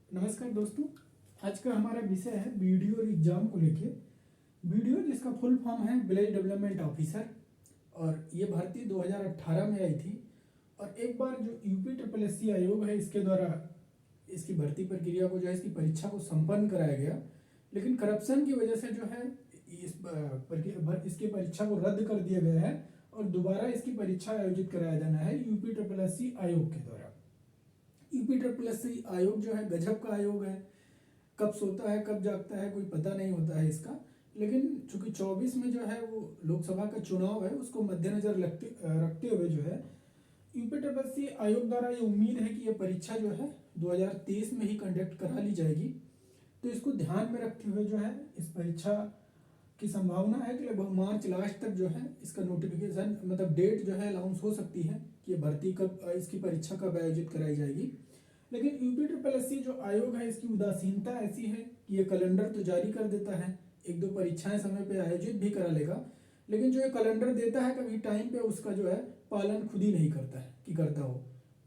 नमस्कार दोस्तों। आज का हमारा विषय है वीडियो और एग्जाम को लेके। वीडियो जिसका फुल फॉर्म है विलेज डेवलपमेंट ऑफिसर और ये भर्ती 2018 में आई थी। और एक बार जो यूपी ट्रिपल एस सी आयोग है इसके द्वारा इसकी भर्ती प्रक्रिया को जो है इसकी परीक्षा को संपन्न कराया गया, लेकिन करप्शन की वजह से जो है इसकी परीक्षा को रद्द कर दिया गया है और दोबारा इसकी परीक्षा आयोजित कराया जाना है यूपी ट्रिपल एस सी आयोग के द्वारा। यूपी ट्रिपल एस सी आयोग जो है गजब का आयोग है, कब सोता है कब जागता है कोई पता नहीं होता है इसका। लेकिन चूंकि 24 में जो है वो लोकसभा का चुनाव है उसको मद्देनजर रखते हुए जो है यूपी ट्रिपल सी आयोग द्वारा ये उम्मीद है कि ये परीक्षा जो है 2023 में ही कंडक्ट करा ली जाएगी। तो इसको ध्यान में रखते हुए जो है इस परीक्षा की संभावना है कि लगभग मार्च लास्ट तक जो है इसका नोटिफिकेशन मतलब डेट जो है अनाउंस हो सकती है कि ये भर्ती कब इसकी परीक्षा कब आयोजित कराई जाएगी। लेकिन यूपी ट्रिपल एस सी जो आयोग है इसकी उदासीनता ऐसी है कि ये कैलेंडर तो जारी कर देता है, एक दो परीक्षाएं समय पे आयोजित भी करा लेगा, लेकिन जो ये कैलेंडर देता है कभी टाइम पे उसका जो है पालन खुद ही नहीं करता है कि करता हो।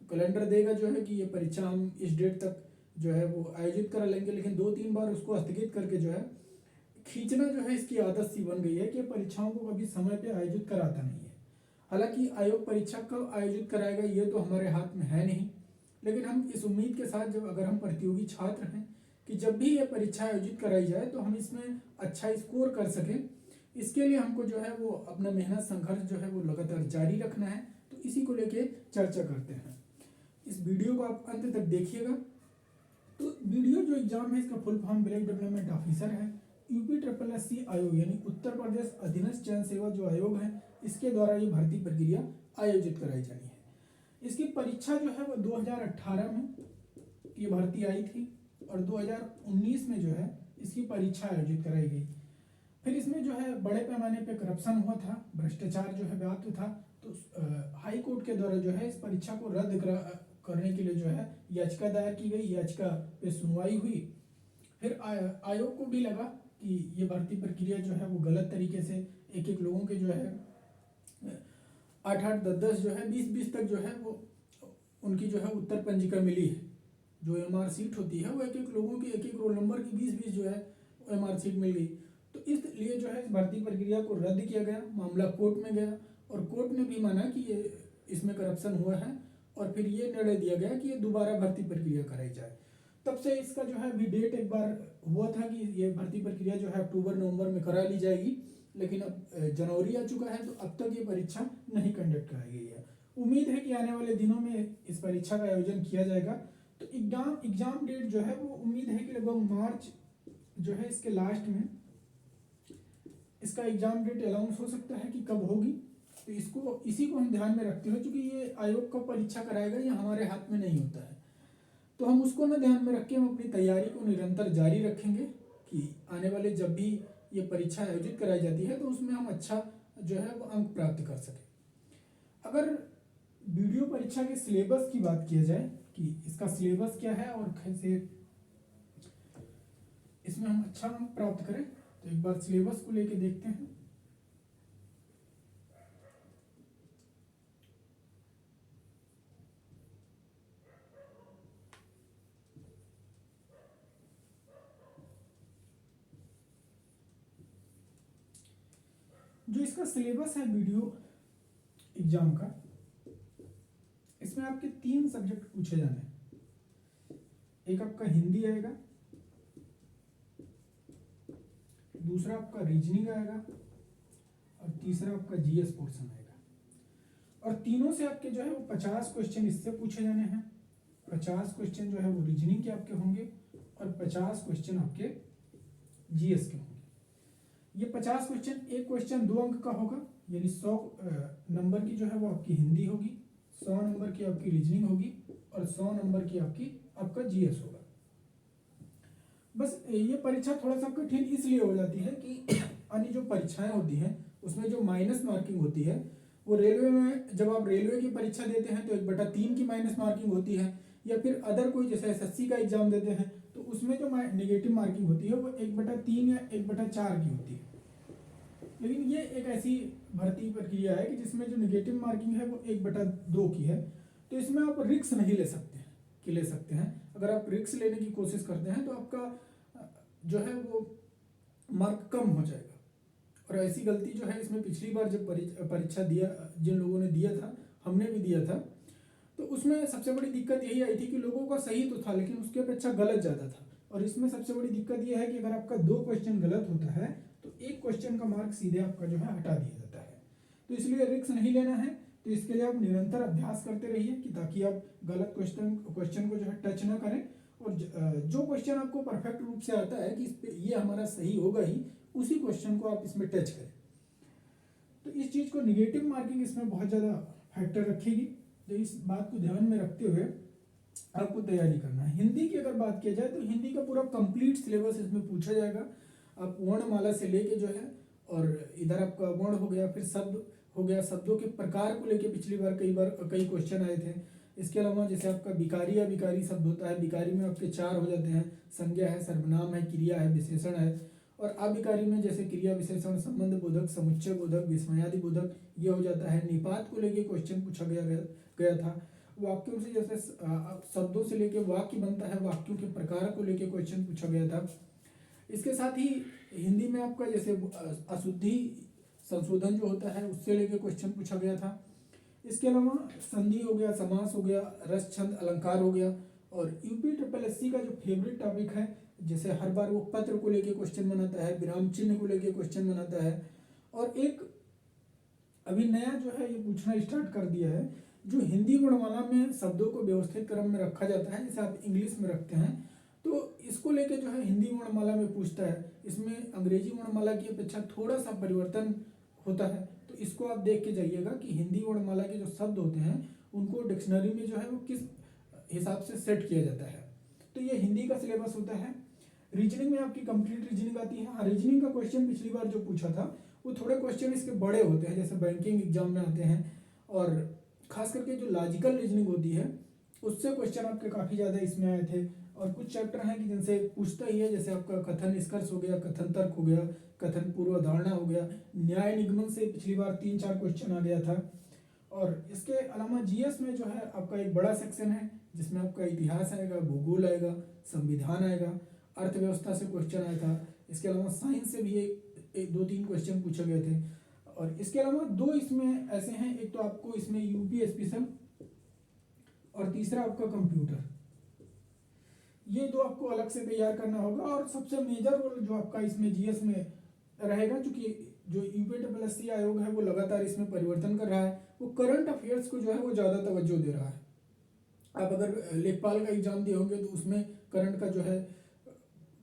कैलेंडर देगा जो है कि ये परीक्षा हम इस डेट तक जो है वो आयोजित करा लेंगे, लेकिन 2-3 बार उसको स्थगित करके जो है खींचना जो है इसकी आदत सी बन गई है कि परीक्षाओं को कभी समय पे आयोजित कराता नहीं है। हालांकि आयोग परीक्षा कब आयोजित कराएगा ये तो हमारे हाथ में है नहीं, लेकिन हम इस उम्मीद के साथ जब अगर हम प्रतियोगी छात्र हैं कि जब भी ये परीक्षा आयोजित कराई जाए तो हम इसमें अच्छा स्कोर कर सकें, इसके लिए हमको जो है वो अपना मेहनत संघर्ष जो है वो लगातार जारी रखना है। तो इसी को लेके चर्चा करते हैं। इस वीडियो को आप अंत तक देखिएगा। तो वीडियो जो एग्जाम है इसका full form village development officer है। यूपी ट्रिपल एस सी आयोग यानी उत्तर प्रदेश अधीनस्थ चयन सेवा जो आयोग है इसके द्वारा ये भर्ती प्रक्रिया आयोजित कराई जानी है। इसकी परीक्षा जो है वो 2018 में ये भर्ती आई थी और 2019 में जो है इसकी परीक्षा आयोजित कराई गई। फिर इसमें जो है बड़े पैमाने पे करप्शन हुआ था, भ्रष्टाचार जो है व्याप्त था। तो हाई कोर्ट के द्वारा जो है इस परीक्षा को रद्द करने के लिए जो है याचिका दायर की गई, याचिका पे सुनवाई हुई। फिर आयोग को भी लगा कि ये भर्ती प्रक्रिया जो है वो गलत तरीके से एक एक लोगों के जो है 8-8 10-10 जो है 20-20 तक जो है वो उनकी जो है उत्तर पंजिका मिली है। जो एमआर सीट होती है वो एक एक लोगों की एक एक रोल नंबर की 20-20 जो है एमआर सीट मिल गई। तो इसलिए जो है इस भर्ती प्रक्रिया को रद्द किया गया, मामला कोर्ट में गया और कोर्ट ने भी माना कि ये इसमें करप्शन हुआ है और फिर ये निर्णय दिया गया कि ये दोबारा भर्ती प्रक्रिया कराई जाए। तब से इसका जो है अभी डेट एक बार हुआ था कि ये भर्ती प्रक्रिया जो है अक्टूबर नवंबर में करा ली जाएगी, लेकिन अब जनवरी आ चुका है तो अब तक ये परीक्षा नहीं कंडक्ट कराई गई है। उम्मीद है कि आने वाले दिनों में इस परीक्षा का आयोजन किया जाएगा। तो एग्जाम डेट जो है वो उम्मीद है कि लगभग मार्च जो है इसके लास्ट में इसका एग्जाम डेट अनाउंस हो सकता है कि कब होगी। तो इसी को हम ध्यान में रखते हुए, चूंकि ये आयोग कब परीक्षा कराएगा ये हमारे हाथ में नहीं होता है, तो हम उसको ना ध्यान में रख के हम अपनी तैयारी को निरंतर जारी रखेंगे कि आने वाले जब भी ये परीक्षा आयोजित कराई जाती है तो उसमें हम अच्छा जो है वो अंक प्राप्त कर सकें। अगर वीडियो परीक्षा के सिलेबस की बात किया जाए कि इसका सिलेबस क्या है और कैसे इसमें हम अच्छा अंक प्राप्त करें, तो एक बार सिलेबस को लेके देखते हैं। जो इसका सिलेबस है वीडियो एग्जाम का, इसमें आपके 3 सब्जेक्ट पूछे जाने हैं। एक आपका हिंदी आएगा, दूसरा आपका रीजनिंग आएगा और तीसरा आपका जीएस पोर्शन आएगा। और तीनों से आपके जो है वो 50 क्वेश्चन इससे पूछे जाने हैं। 50 क्वेश्चन जो है वो रीजनिंग के आपके होंगे और 50 क्वेश्चन आपके जीएस के होंगे। ये 50 क्वेश्चन, एक क्वेश्चन 2 अंक का होगा यानी 100 नंबर की जो है वो आपकी हिंदी होगी, 100 नंबर की आपकी रीजनिंग होगी और 100 नंबर की आपका जीएस होगा। बस ये परीक्षा थोड़ा सा कठिन इसलिए हो जाती है कि अन्य जो परीक्षाएं होती हैं उसमें जो माइनस मार्किंग होती है वो रेलवे में, जब आप रेलवे की परीक्षा देते हैं तो 1/3 की माइनस मार्किंग होती है, या फिर अदर कोई जैसे एसएससी का एग्जाम देते हैं तो उसमें जो नेगेटिव मार्किंग होती है वो 1/3 या 1/4 की होती है। लेकिन ये एक ऐसी भर्ती प्रक्रिया है कि जिसमें जो नेगेटिव मार्किंग है वो 1/2 की है। तो इसमें आप रिस्क नहीं ले सकते हैं कि ले सकते हैं अगर आप रिस्क लेने की कोशिश करते हैं तो आपका जो है वो मार्क कम हो जाएगा। और ऐसी गलती जो है इसमें पिछली बार जब परीक्षा दिया, जिन लोगों ने दिया था, हमने भी दिया था, तो उसमें सबसे बड़ी दिक्कत यही आई थी कि लोगों का सही तो था लेकिन उसके अपेक्षा गलत ज़्यादा था। और इसमें सबसे बड़ी दिक्कत यह है कि अगर आपका 2 क्वेश्चन गलत होता है तो एक क्वेश्चन का मार्क सीधे आपका जो है हटा दिया जाता है। तो इसलिए रिस्क नहीं लेना है। तो इसके लिए आप निरंतर अभ्यास करते रहिए कि ताकि आप गलत क्वेश्चन को जो है टच ना करें। और जो क्वेश्चन आपको परफेक्ट रूप से आता है कि इस पे ये हमारा सही होगा ही, उसी क्वेश्चन को आप इसमें टच करें। तो इस चीज़ को निगेटिव मार्किंग इसमें बहुत ज़्यादा फैक्टर रखेगी। तो इस बात को ध्यान में रखते हुए आपको तैयारी करना है। हिंदी की अगर बात किया जाए तो हिंदी का पूरा कंप्लीट सिलेबस इसमें पूछा जाएगा। आप वर्णमाला से लेके जो है, और इधर आपका वर्ण हो गया, फिर शब्द हो गया, शब्दों के प्रकार को लेके पिछली बार कई क्वेश्चन आए थे। इसके अलावा जैसे आपका विकारी या विकारी शब्द होता है, विकारी में आपके 4 हो जाते हैं, संज्ञा है, सर्वनाम है, क्रिया है, विशेषण है। और अविकारी में जैसे क्रिया, विशेषण, संबंध बोधक, समुच्चय बोधक, विस्मयादि बोधक ये हो जाता है। निपात को लेके क्वेश्चन पूछा गया था। वाक्यों से जैसे शब्दों से लेके वाक्य बनता है, वाक्यों के प्रकार को लेके क्वेश्चन पूछा गया था। इसके साथ ही हिंदी में आपका जैसे अशुद्धि संशोधन जो होता है उससे लेके क्वेश्चन पूछा गया था। इसके अलावा संधि हो गया, समास हो गया, रस, छंद, अलंकार हो गया। और यूपी SSS का जो फेवरेट टॉपिक है, जैसे हर बार वो पत्र को लेके क्वेश्चन बनाता है, विराम चिन्ह को लेके क्वेश्चन बनाता है। और एक अभी नया जो है ये पूछना स्टार्ट कर दिया है, जो हिंदी वर्णमाला में शब्दों को व्यवस्थित क्रम में रखा जाता है, जैसे आप इंग्लिश में रखते हैं, तो इसको लेके जो है हिंदी वर्णमाला में पूछता है। इसमें अंग्रेजी वर्णमाला की अपेक्षा थोड़ा सा परिवर्तन होता है। तो इसको आप देख के जाइएगा कि हिंदी वर्णमाला के जो शब्द होते हैं उनको डिक्शनरी में जो है वो किस हिसाब से सेट किया जाता है। तो ये हिंदी का सिलेबस होता है। रीजनिंग में आपकी कंप्लीट रीजनिंग आती है। हाँ, रीजनिंग का क्वेश्चन पिछली बार जो पूछा था वो थोड़े क्वेश्चन इसके बड़े होते हैं, जैसे बैंकिंग एग्जाम में आते हैं। और खास करके जो लॉजिकल रीजनिंग होती है उससे क्वेश्चन आपके काफ़ी ज़्यादा इसमें आए थे। और कुछ चैप्टर हैं कि जिनसे पूछता ही है, जैसे आपका कथन निष्कर्ष हो गया, कथन तर्क हो गया, कथन पूर्वधारणा हो गया, न्याय निगमन से पिछली बार 3-4 क्वेश्चन आ गया था। और इसके अलावा जीएस में जो है आपका एक बड़ा सेक्शन है जिसमें आपका इतिहास आएगा, भूगोल आएगा, संविधान आएगा, अर्थव्यवस्था से क्वेश्चन आया था। इसके अलावा साइंस से भी एक 2-3 क्वेश्चन पूछे गए थे। और इसके अलावा 2 इसमें ऐसे हैं, एक तो आपको इसमें यूपी स्पेशल और तीसरा आपका कंप्यूटर। ये 2 आपको अलग से तैयार करना होगा। और सबसे मेजर रोल जो आपका इसमें जीएस में रहेगा, क्योंकि जो यूपी SSS आयोग है वो लगातार इसमें परिवर्तन कर रहा है, वो करंट अफेयर्स को जो है वो ज़्यादा तवज्जो दे रहा है। आप अगर लेखपाल का एग्जाम दिए होंगे तो उसमें करंट का जो है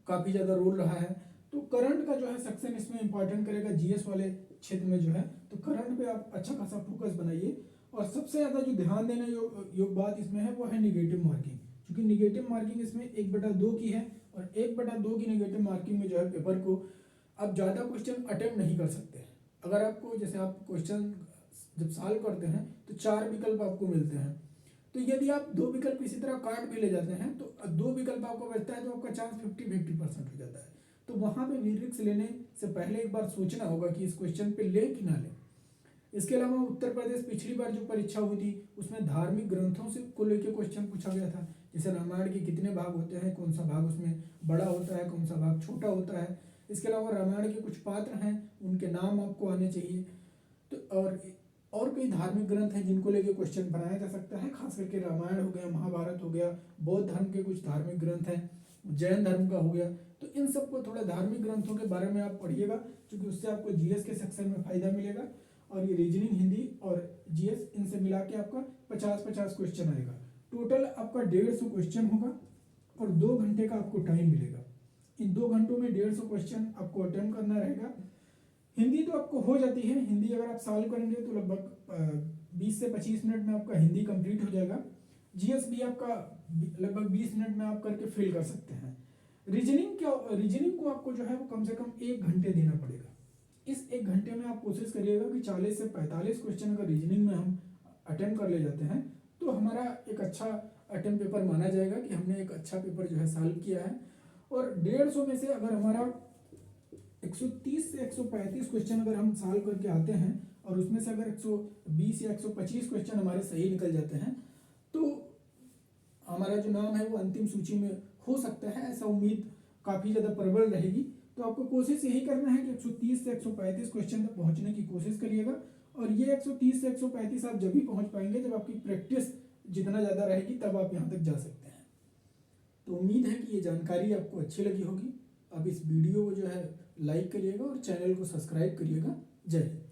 काफ़ी ज़्यादा रोल रहा है। तो करंट का जो है सेक्शन इसमें इंपॉर्टेंट करेगा जीएस वाले क्षेत्र में जो है। तो करंट पे आप अच्छा खासा फोकस बनाइए। और सबसे ज़्यादा जो ध्यान देने योग बात इसमें है वो है निगेटिव मार्किंग, क्योंकि निगेटिव मार्किंग इसमें 1/2 की है। और 1/2 की निगेटिव मार्किंग में जो है पेपर को आप ज़्यादा क्वेश्चन अटेम्प्ट नहीं कर सकते। अगर आपको जैसे आप क्वेश्चन जब सॉल्व करते हैं तो 4 विकल्प आपको मिलते हैं। तो यदि आप 2 विकल्प इसी तरह काट भी ले जाते हैं तो 2 विकल्प आपको बचता है, तो आपका चांस 50-50% हो जाता है। तो वहाँ पे रिस्क लेने से पहले एक बार सोचना होगा कि इस क्वेश्चन पे ले कि ना ले। इसके अलावा उत्तर प्रदेश पिछली बार जो परीक्षा हुई थी उसमें धार्मिक ग्रंथों से को लेकर क्वेश्चन पूछा गया था, जैसे रामायण के कितने भाग होते हैं, कौन सा भाग उसमें बड़ा होता है, कौन सा भाग छोटा होता है। इसके अलावा रामायण के कुछ पात्र हैं उनके नाम आपको आने चाहिए। तो और कई धार्मिक ग्रंथ हैं जिनको लेके क्वेश्चन बनाया जा सकता है, खास करके रामायण हो गया, महाभारत हो गया, बौद्ध धर्म के कुछ धार्मिक ग्रंथ हैं, जैन धर्म का हो गया। तो इन सबको थोड़ा धार्मिक ग्रंथों के बारे में आप पढ़िएगा, क्योंकि उससे आपको जीएस के सेक्शन में फायदा मिलेगा। और ये रीजनिंग, हिंदी और जीएस इनसे मिला के आपका 50-50 क्वेश्चन आएगा। टोटल आपका 150 क्वेश्चन होगा और 2 घंटे का आपको टाइम मिलेगा। इन 2 घंटों में 150 क्वेश्चन आपको अटेम्प्ट करना रहेगा। हिंदी तो आपको हो जाती है, हिंदी अगर आप सॉल्व करेंगे तो लगभग 20 से 25 मिनट में आपका हिंदी कंप्लीट हो जाएगा। जीएस भी आपका लगभग 20 मिनट में आप करके फिल कर सकते हैं। रीजनिंग को आपको जो है वो कम से कम 1 घंटे देना पड़ेगा। इस 1 घंटे में आप कोशिश करिएगा कि 40 से 45 क्वेश्चन अगर रीजनिंग में हम अटेम्प्ट कर ले जाते हैं तो हमारा एक अच्छा अटेम्प्ट पेपर माना जाएगा कि हमने एक अच्छा पेपर जो है सॉल्व किया है। और 150 में से अगर हमारा 130 से 135 क्वेश्चन अगर हम सॉल्व करके आते हैं और उसमें से अगर 120 या 125 क्वेश्चन हमारे सही निकल जाते हैं तो हमारा जो नाम है वो अंतिम सूची में हो सकता है, ऐसा उम्मीद काफ़ी ज़्यादा प्रबल रहेगी। तो आपको कोशिश यही करना है कि 130 से 135 क्वेश्चन तक पहुंचने की कोशिश करिएगा। और ये 130 से 135 आप जब भी पहुंच पाएंगे जब आपकी प्रैक्टिस जितना ज़्यादा रहेगी, तब आप यहाँ तक जा सकते हैं। तो उम्मीद है कि ये जानकारी आपको अच्छी लगी होगी। आप इस वीडियो को जो है लाइक करिएगा और चैनल को सब्सक्राइब करिएगा। जय हिंद।